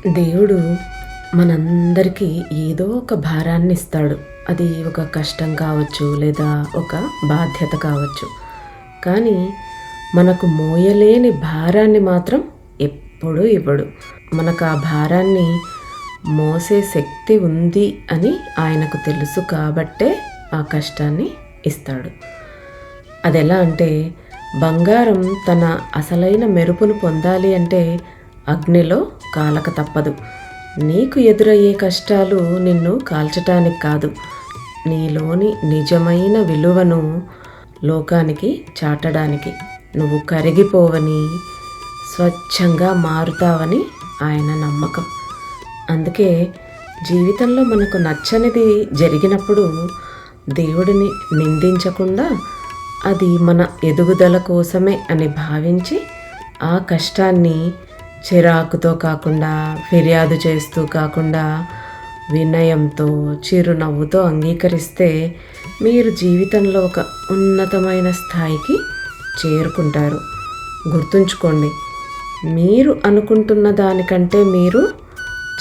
దేవుడు మనందరికీ ఏదో ఒక భారాన్ని ఇస్తాడు. అది ఒక కష్టం కావచ్చు, లేదా ఒక బాధ్యత కావచ్చు. కానీ మనకు మోయలేని భారాన్ని మాత్రం ఎప్పుడూ ఇవ్వడు. మనకు ఆ భారాన్ని మోసే శక్తి ఉంది అని ఆయనకు తెలుసు కాబట్టే ఆ కష్టాన్ని ఇస్తాడు. అది ఎలా అంటే, బంగారం తన అసలైన మెరుపును పొందాలి అంటే అగ్నిలో కాలక తప్పదు. నీకు ఎదురయ్యే కష్టాలు నిన్ను కాల్చటానికి కాదు, నీలోని నిజమైన విలువను లోకానికి చాటడానికి. నువ్వు కరిగిపోవని, స్వచ్ఛంగా మారుతావని ఆయన నమ్మకం. అందుకే జీవితంలో మనకు నచ్చనిది జరిగినప్పుడు దేవుడిని నిందించకుండా అది మన ఎదుగుదల కోసమే అని భావించి ఆ కష్టాన్ని చిరాకుతో కాకుండా, ఫిర్యాదు చేస్తూ కాకుండా, వినయంతో, చిరునవ్వుతో అంగీకరిస్తే మీరు జీవితంలో ఒక ఉన్నతమైన స్థాయికి చేరుకుంటారు. గుర్తుంచుకోండి, మీరు అనుకుంటున్న దానికంటే మీరు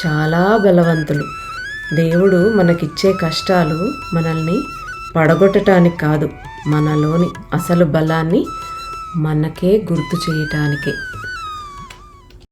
చాలా బలవంతులు. దేవుడు మనకిచ్చే కష్టాలు మనల్ని పడగొట్టడానికి కాదు, మనలోని అసలు బలాన్ని మనకే గుర్తు చేయటానికే.